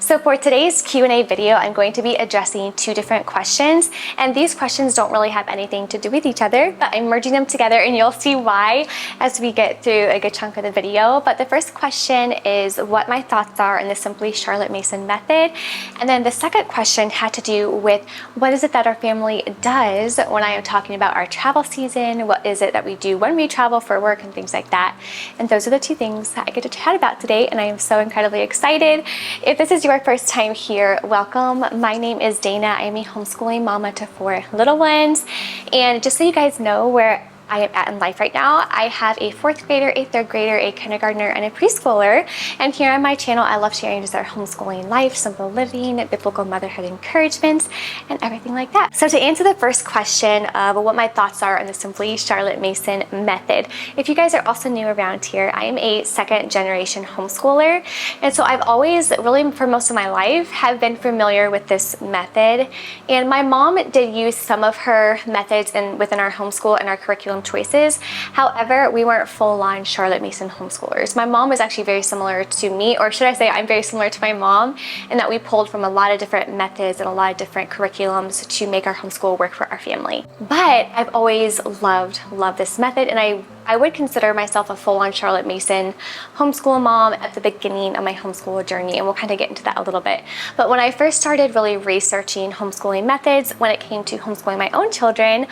So for today's Q&A video, I'm going to be addressing two different questions, and these questions don't really have anything to do with each other, but I'm merging them together and you'll see why as we get through a good chunk of the video. But the first question is what my thoughts are on the Simply Charlotte Mason method. And then the second question had to do with what is it that our family does when I am talking about our travel season, what is it that we do when we travel for work and things like that. And those are the two things that I get to chat about today, and I am so incredibly excited. If this is your first time here, welcome. My name is Dana. I am a homeschooling mama to 4 little ones. And just so you guys know where I am at in life right now, I have a 4th grader, a 3rd grader, a kindergartner, and a preschooler. And here on my channel, I love sharing just our homeschooling life, simple living, biblical motherhood encouragements, and everything like that. So to answer the first question of what my thoughts are on the Simply Charlotte Mason method, if you guys are also new around here, I am a 2nd generation homeschooler. And so I've always, really for most of my life, have been familiar with this method. And my mom did use some of her methods within our homeschool and our curriculum choices. However, we weren't full-on Charlotte Mason homeschoolers. My mom was actually very similar to me, or should I say I'm very similar to my mom, in that we pulled from a lot of different methods and a lot of different curriculums to make our homeschool work for our family. But I've always loved this method, and I would consider myself a full-on Charlotte Mason homeschool mom at the beginning of my homeschool journey, and we'll kind of get into that a little bit. But when I first started really researching homeschooling methods, when it came to homeschooling my own children,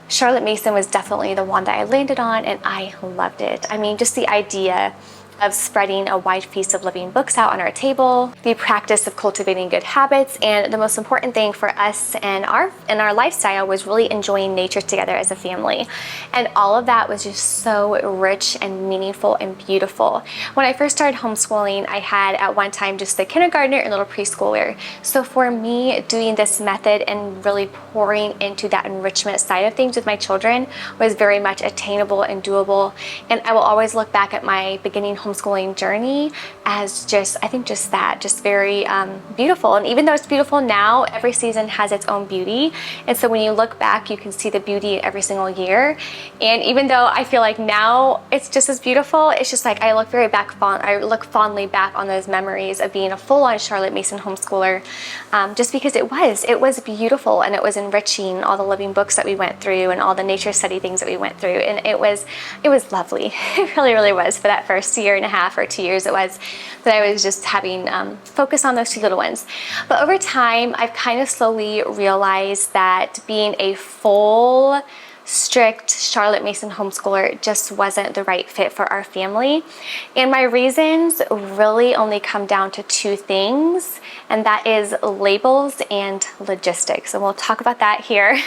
Charlotte Mason was definitely the one that I landed on, and I loved it. I mean, just the idea of spreading a wide feast of living books out on our table, the practice of cultivating good habits, and the most important thing for us and our lifestyle was really enjoying nature together as a family. And all of that was just so rich and meaningful and beautiful. When I first started homeschooling, I had at one time just the kindergartner and little preschooler. So for me, doing this method and really pouring into that enrichment side of things with my children was very much attainable and doable. And I will always look back at my beginning homeschooling journey as just very beautiful. And even though it's beautiful now, every season has its own beauty. And so when you look back, you can see the beauty every single year. And even though I feel like now it's just as beautiful, it's just like I look fondly back on those memories of being a full-on Charlotte Mason homeschooler, just because it was beautiful and it was enriching, all the living books that we went through and all the nature study things that we went through. And it was lovely. It really was for that first year and a half or 2 years it was that I was just having focus on those 2 little ones. But over time, I've kind of slowly realized that being a full strict Charlotte Mason homeschooler just wasn't the right fit for our family. And my reasons really only come down to 2 things, and that is labels and logistics. And we'll talk about that here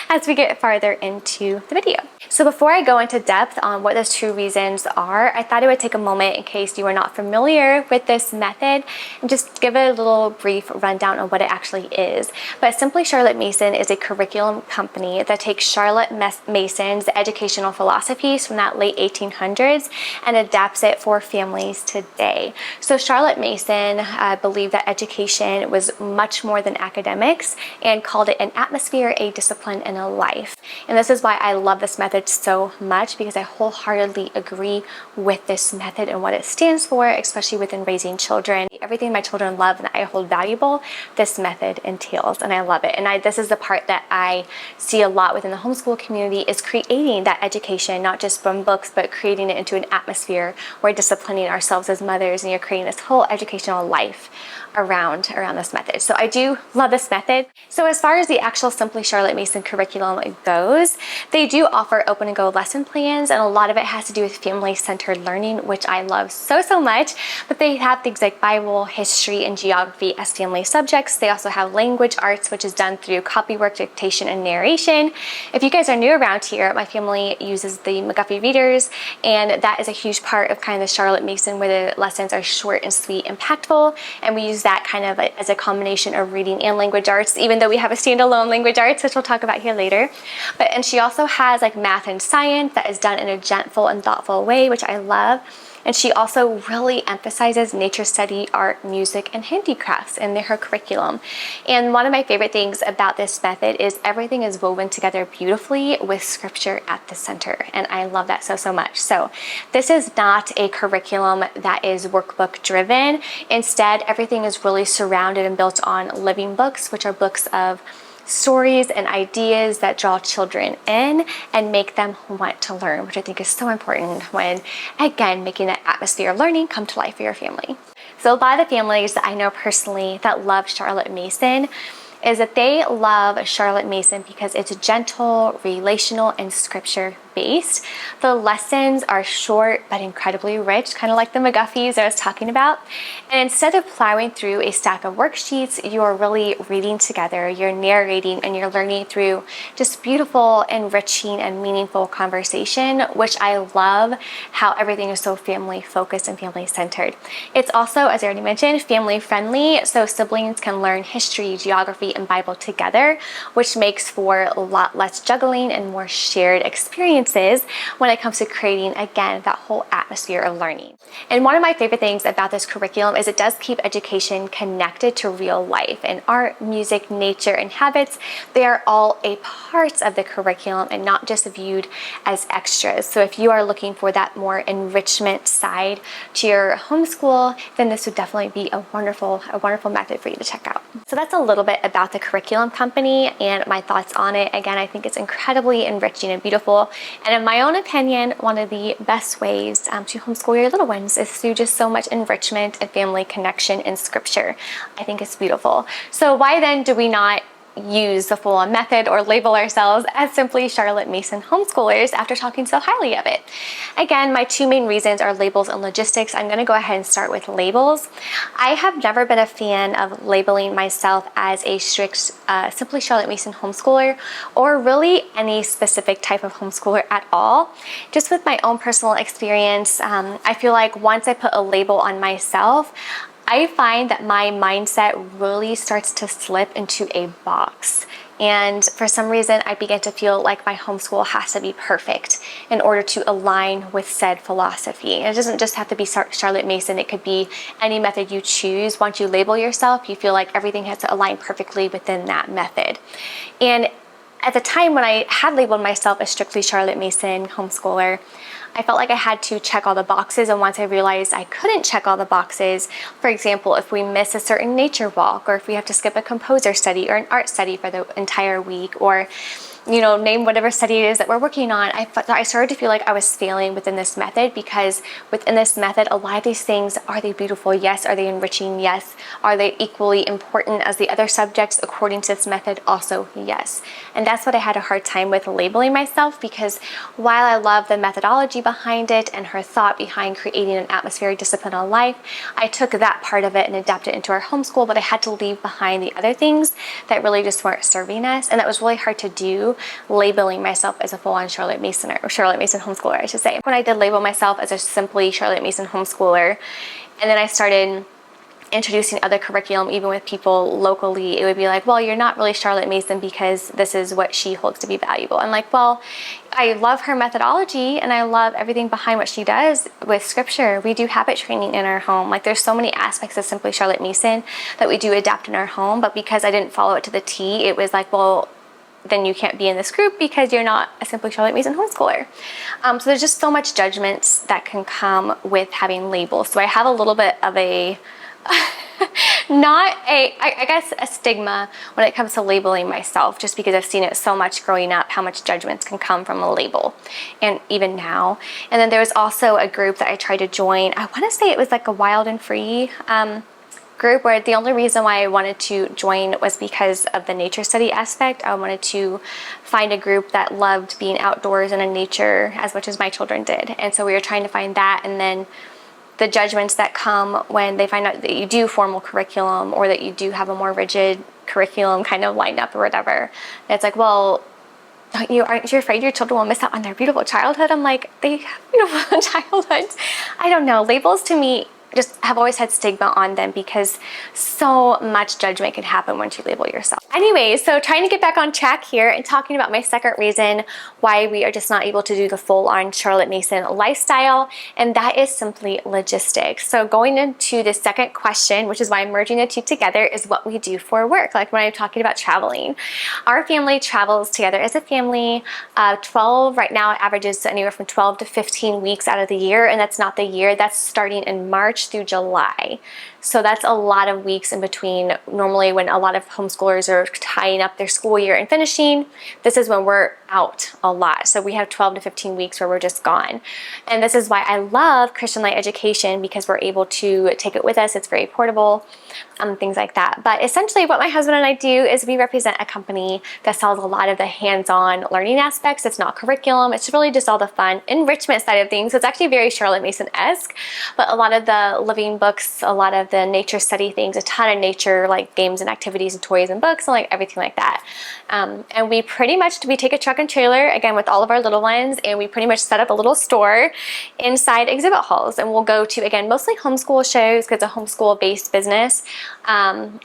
as we get farther into the video. So before I go into depth on what those 2 reasons are, I thought I would take a moment in case you are not familiar with this method and just give a little brief rundown on what it actually is. But Simply Charlotte Mason is a curriculum company that takes Charlotte Mason's educational philosophies from that late 1800s and adapts it for families today. So Charlotte Mason believed that education was much more than academics and called it an atmosphere, a discipline, and a life. And this is why I love this method so much, because I wholeheartedly agree with this method and what it stands for, especially within raising children. Everything my children love and I hold valuable, this method entails, and I love it. And this is the part that I see a lot within the homeschool community, is creating that education, not just from books, but creating it into an atmosphere. We're disciplining ourselves as mothers, and you're creating this whole educational life around this method. So I do love this method. So as far as the actual Simply Charlotte Mason curriculum goes, they do offer open and go lesson plans, and a lot of it has to do with family-centered learning, which I love so much. But they have things like Bible, history, and geography as family subjects. They also have language arts, which is done through copywork, dictation, and narration. If you guys are new around here, my family uses the McGuffey readers, and that is a huge part of kind of the Charlotte Mason, where the lessons are short and sweet, impactful, and we use that kind of as a combination of reading and language arts, even though we have a standalone language arts, which we'll talk about here later. And she also has like math and science that is done in a gentle and thoughtful way, which I love. And she also really emphasizes nature study, art, music, and handicrafts in her curriculum. And one of my favorite things about this method is everything is woven together beautifully with scripture at the center. And I love that so much. So this is not a curriculum that is workbook driven. Instead, everything is really surrounded and built on living books, which are books of stories and ideas that draw children in and make them want to learn, which I think is so important when, again, making that atmosphere of learning come to life for your family. So a lot of the families that I know personally that love Charlotte Mason is that they love Charlotte Mason because it's gentle, relational, and scripture based. The lessons are short but incredibly rich, kind of like the McGuffies I was talking about. And instead of plowing through a stack of worksheets, you're really reading together, you're narrating, and you're learning through just beautiful, enriching, and meaningful conversation, which I love how everything is so family focused and family centered. It's also, as I already mentioned, family friendly, so siblings can learn history, geography, and Bible together, which makes for a lot less juggling and more shared experiences when it comes to creating, again, that whole atmosphere of learning. And one of my favorite things about this curriculum is it does keep education connected to real life, and art, music, nature, and habits, they are all a part of the curriculum and not just viewed as extras. So if you are looking for that more enrichment side to your homeschool, then this would definitely be a wonderful method for you to check out. So that's a little bit about the curriculum company and my thoughts on it. Again, I think it's incredibly enriching and beautiful. And in my own opinion, one of the best ways to homeschool your little ones is through just so much enrichment and family connection in scripture. I think it's beautiful. So why then do we not use the full-on method or label ourselves as simply Charlotte Mason homeschoolers after talking so highly of it? Again, my two main reasons are labels and logistics. I'm going to go ahead and start with labels. I have never been a fan of labeling myself as a strict simply Charlotte Mason homeschooler, or really any specific type of homeschooler at all. Just with my own personal experience, I feel like once I put a label on myself, I find that my mindset really starts to slip into a box. And for some reason, I begin to feel like my homeschool has to be perfect in order to align with said philosophy. It doesn't just have to be Charlotte Mason. It could be any method you choose. Once you label yourself, you feel like everything has to align perfectly within that method. And at the time when I had labeled myself a strictly Charlotte Mason homeschooler, I felt like I had to check all the boxes, and once I realized I couldn't check all the boxes, for example, if we miss a certain nature walk, or if we have to skip a composer study or an art study for the entire week, or name whatever study it is that we're working on, I started to feel like I was failing within this method, because within this method, a lot of these things, are they beautiful? Yes. Are they enriching? Yes. Are they equally important as the other subjects according to this method? Also, yes. And that's what I had a hard time with labeling myself, because while I love the methodology behind it and her thought behind creating an atmospheric discipline on life, I took that part of it and adapted it into our homeschool, but I had to leave behind the other things that really just weren't serving us. And that was really hard to do, labeling myself as a full-on Charlotte Mason, or Charlotte Mason homeschooler, I should say. When I did label myself as a simply Charlotte Mason homeschooler, and then I started introducing other curriculum, even with people locally, it would be like, well, you're not really Charlotte Mason because this is what she holds to be valuable. I'm like, well, I love her methodology and I love everything behind what she does with scripture. We do habit training in our home. Like, there's so many aspects of simply Charlotte Mason that we do adapt in our home, but because I didn't follow it to the T, it was like, well, then you can't be in this group because you're not a simply Charlotte Mason homeschooler. So there's just so much judgments that can come with having labels. So I have a little bit of a I guess a stigma when it comes to labeling myself, just because I've seen it so much growing up, how much judgments can come from a label, and even now. And then there was also a group that I tried to join. I want to say it was like a wild and free group, where the only reason why I wanted to join was because of the nature study aspect. I wanted to find a group that loved being outdoors and in nature as much as my children did. And so we were trying to find that, and then the judgments that come when they find out that you do formal curriculum, or that you do have a more rigid curriculum kind of lined up or whatever. And it's like, well, aren't you afraid your children will miss out on their beautiful childhood? I'm like, they have beautiful childhoods. I don't know. Labels to me just have always had stigma on them because so much judgment can happen once you label yourself. Anyway, so trying to get back on track here and talking about my second reason why we are just not able to do the full-on Charlotte Mason lifestyle, and that is simply logistics. So going into the second question, which is why I'm merging the two together, is what we do for work. Like when I'm talking about traveling, our family travels together as a family. 12 right now, it averages anywhere from 12 to 15 weeks out of the year, and that's not the year. That's starting in March through July. So that's a lot of weeks in between. Normally when a lot of homeschoolers are tying up their school year and finishing, this is when we're out a lot. So we have 12 to 15 weeks where we're just gone. And this is why I love Christian Light Education, because we're able to take it with us. It's very portable, things like that. But essentially what my husband and I do is we represent a company that sells a lot of the hands-on learning aspects. It's not curriculum. It's really just all the fun enrichment side of things. So it's actually very Charlotte Mason-esque, but a lot of the living books, a lot of the nature study things, a ton of nature like games and activities and toys and books and like everything like that. And we take a truck and trailer, again, with all of our little ones, and we pretty much set up a little store inside exhibit halls. And we'll go to, again, mostly homeschool shows because it's a homeschool-based business,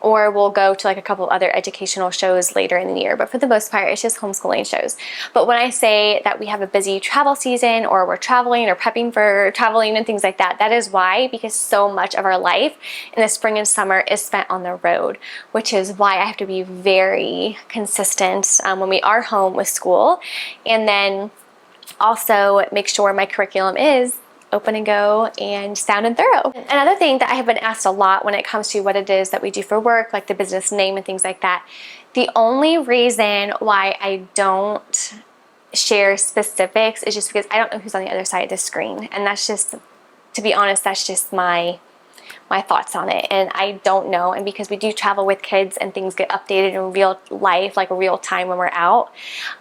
or we'll go to like a couple other educational shows later in the year. But for the most part, it's just homeschooling shows. But when I say that we have a busy travel season, or we're traveling or prepping for traveling and things like that, that is why, because so much of our life in the spring and summer is spent on the road, which is why I have to be very consistent when we are home with school, and then also make sure my curriculum is open and go and sound and thorough. Another thing that I have been asked a lot when it comes to what it is that we do for work, like the business name and things like that, the only reason why I don't share specifics is just because I don't know who's on the other side of the screen. And that's just, to be honest, that's just my thoughts on it, and I don't know. And because we do travel with kids and things get updated in real life, like real time when we're out,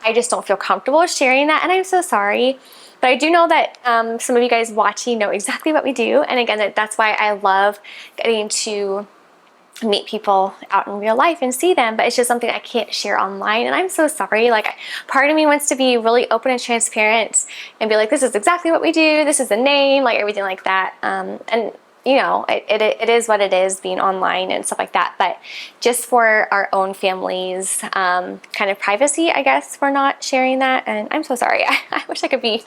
I just don't feel comfortable sharing that, and I'm so sorry. But I do know that some of you guys watching know exactly what we do, and again, that's why I love getting to meet people out in real life and see them, but it's just something I can't share online, and I'm so sorry. Like, part of me wants to be really open and transparent and be like, this is exactly what we do, this is the name, like everything like that, and you know, it is what it is, being online and stuff like that. But just for our own families, kind of privacy, I guess, we're not sharing that. And I'm so sorry. I wish I could be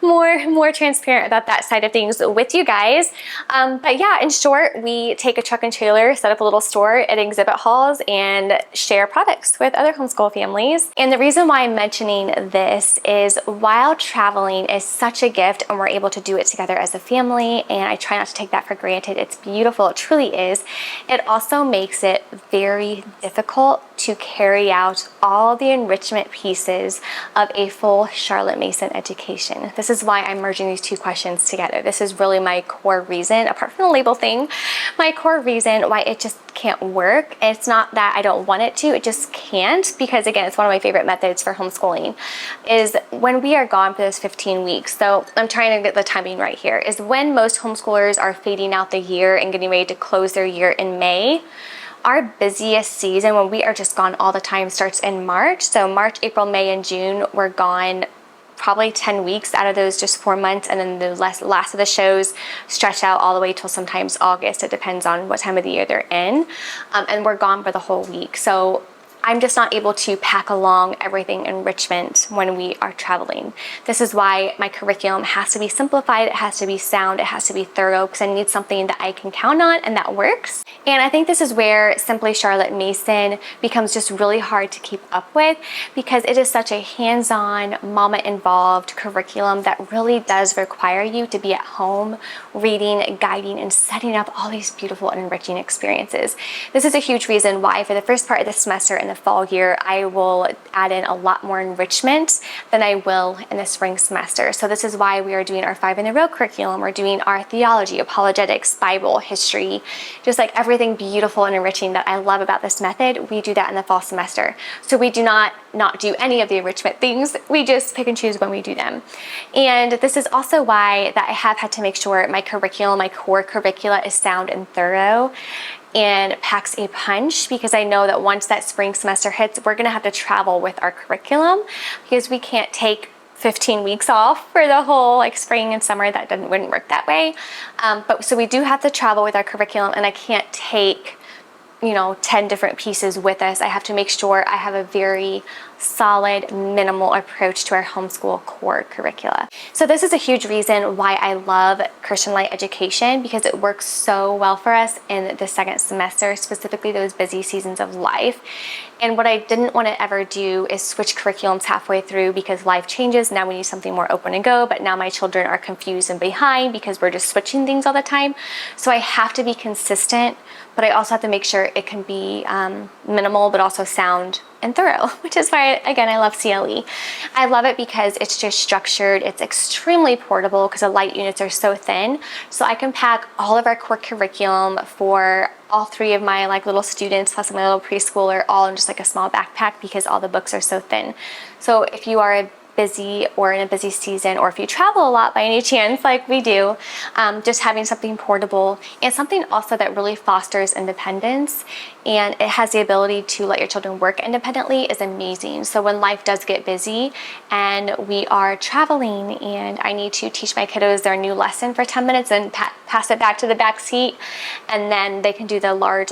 more transparent about that side of things with you guys. But yeah, in short, we take a truck and trailer, set up a little store at exhibit halls, and share products with other homeschool families. And the reason why I'm mentioning this is while traveling is such a gift and we're able to do it together as a family, and I try not to take that for granted. It's beautiful, it truly is. It also makes it very difficult to carry out all the enrichment pieces of a full Charlotte Mason education. This is why I'm merging these two questions together. This is really my core reason, apart from the label thing, my core reason why it just can't work. And it's not that I don't want it to, it just can't, because again, it's one of my favorite methods for homeschooling, is when we are gone for those 15 weeks. So I'm trying to get the timing right here, is when most homeschoolers are fading out the year and getting ready to close their year in May. Our busiest season, when we are just gone all the time, starts in March. So March, April, May, and June, we're gone probably 10 weeks out of those, just 4 months. And then the last of the shows stretch out all the way till sometimes August. It depends on what time of the year they're in. And we're gone for the whole week. So I'm just not able to pack along everything enrichment when we are traveling. This is why my curriculum has to be simplified, it has to be sound, it has to be thorough, because I need something that I can count on and that works. And I think this is where Simply Charlotte Mason becomes just really hard to keep up with, because it is such a hands-on, mama-involved curriculum that really does require you to be at home reading, guiding, and setting up all these beautiful and enriching experiences. This is a huge reason why for the first part of the semester in the fall year, I will add in a lot more enrichment than I will in the spring semester. So this is why we are doing our 5 in a row curriculum. We're doing our theology, apologetics, Bible, history, just like everything beautiful and enriching that I love about this method. We do that in the fall semester. So we do not do any of the enrichment things. We just pick and choose when we do them. And this is also why that I have had to make sure my curriculum, my core curricula, is sound and thorough and packs a punch, because I know that once that spring semester hits, we're gonna have to travel with our curriculum, because we can't take 15 weeks off for the whole like spring and summer. That wouldn't work that way. But so we do have to travel with our curriculum, and I can't take 10 different pieces with us. I have to make sure I have a very solid, minimal approach to our homeschool core curricula. So this is a huge reason why I love Christian Light education, because it works so well for us in the second semester, specifically those busy seasons of life. And what I didn't want to ever do is switch curriculums halfway through, because life changes. Now we need something more open and go, but now my children are confused and behind because we're just switching things all the time. So I have to be consistent, but I also have to make sure it can be minimal, but also sound and thorough, which is why, again, I love CLE. I love it because it's just structured. It's extremely portable because the light units are so thin. So I can pack all of our core curriculum for all 3 of my like little students, plus my little preschooler, all in just like a small backpack, because all the books are so thin. So if you are busy or in a busy season, or if you travel a lot by any chance like we do, just having something portable and something also that really fosters independence and it has the ability to let your children work independently is amazing. So when life does get busy and we are traveling and I need to teach my kiddos their new lesson for 10 minutes and pass it back to the back seat, and then they can do the large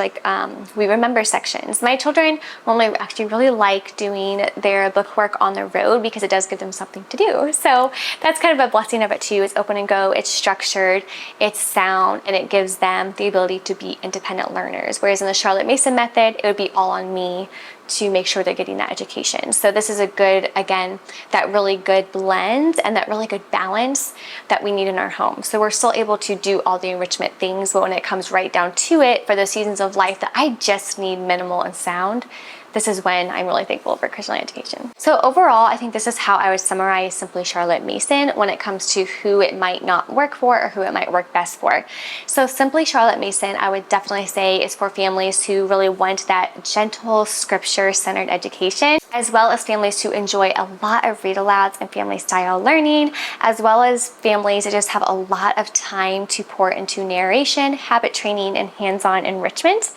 we remember sections. My children normally actually really like doing their bookwork on the road because it does give them something to do. So that's kind of a blessing of it too. It's open and go, it's structured, it's sound, and it gives them the ability to be independent learners. Whereas in the Charlotte Mason method, it would be all on me to make sure they're getting that education. So this is a good, again, that really good blend and that really good balance that we need in our home. So we're still able to do all the enrichment things, but when it comes right down to it, for the seasons of life that I just need minimal and sound, this is when I'm really thankful for Christian Light education. So overall, I think this is how I would summarize Simply Charlotte Mason when it comes to who it might not work for or who it might work best for. So Simply Charlotte Mason, I would definitely say, is for families who really want that gentle, scripture-centered education, as well as families who enjoy a lot of read-alouds and family-style learning, as well as families that just have a lot of time to pour into narration, habit training, and hands-on enrichment,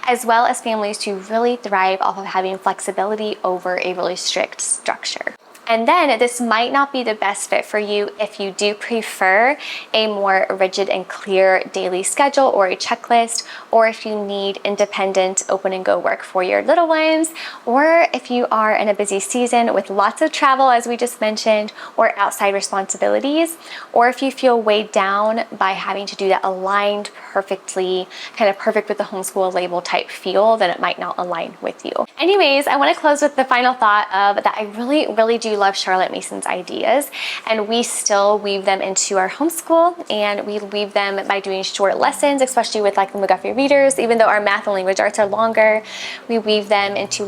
as well as families who really thrive off of having flexibility over a really strict structure. And then this might not be the best fit for you if you do prefer a more rigid and clear daily schedule or a checklist, or if you need independent open and go work for your little ones, or if you are in a busy season with lots of travel, as we just mentioned, or outside responsibilities, or if you feel weighed down by having to do that aligned perfectly, kind of perfect with the homeschool label type feel, then it might not align with you. Anyways, I want to close with the final thought of that I really do love Charlotte Mason's ideas, and we still weave them into our homeschool, and we weave them by doing short lessons, especially with like the McGuffey readers. Even though our math and language arts are longer, we weave them into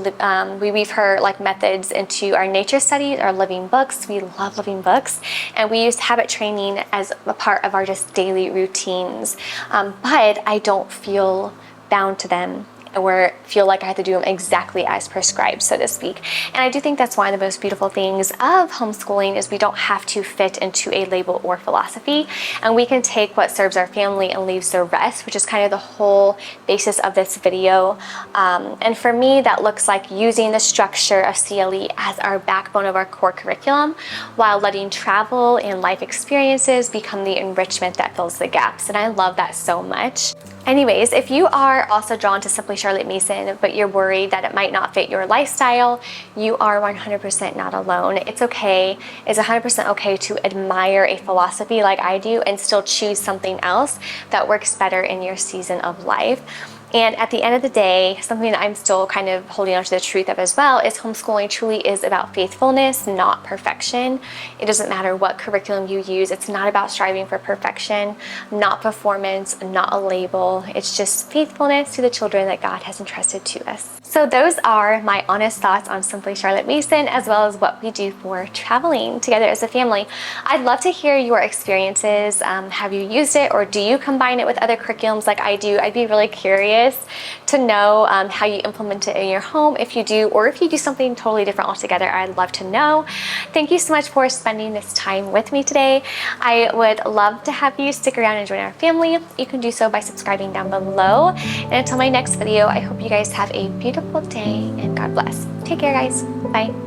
we weave her like methods into our nature studies, our living books. We love living books, and we use habit training as a part of our just daily routines, but I don't feel bound to them or feel like I have to do them exactly as prescribed, so to speak. And I do think that's one of the most beautiful things of homeschooling is we don't have to fit into a label or philosophy, and we can take what serves our family and leaves the rest, which is kind of the whole basis of this video. And for me, that looks like using the structure of CLE as our backbone of our core curriculum, while letting travel and life experiences become the enrichment that fills the gaps. And I love that so much. Anyways, if you are also drawn to Simply Charlotte Mason, but you're worried that it might not fit your lifestyle, you are 100% not alone. It's okay. It's 100% okay to admire a philosophy like I do and still choose something else that works better in your season of life. And at the end of the day, something that I'm still kind of holding on to the truth of as well is homeschooling truly is about faithfulness, not perfection. It doesn't matter what curriculum you use. It's not about striving for perfection, not performance, not a label. It's just faithfulness to the children that God has entrusted to us. So those are my honest thoughts on Simply Charlotte Mason, as well as what we do for traveling together as a family. I'd love to hear your experiences. Have you used it, or do you combine it with other curriculums like I do? I'd be really curious to know how you implement it in your home, if you do, or if you do something totally different altogether. I'd love to know. Thank you so much for spending this time with me today. I would love to have you stick around and join our family. You can do so by subscribing down below. And until my next video, I hope you guys have a beautiful day and God bless. Take care, guys. Bye.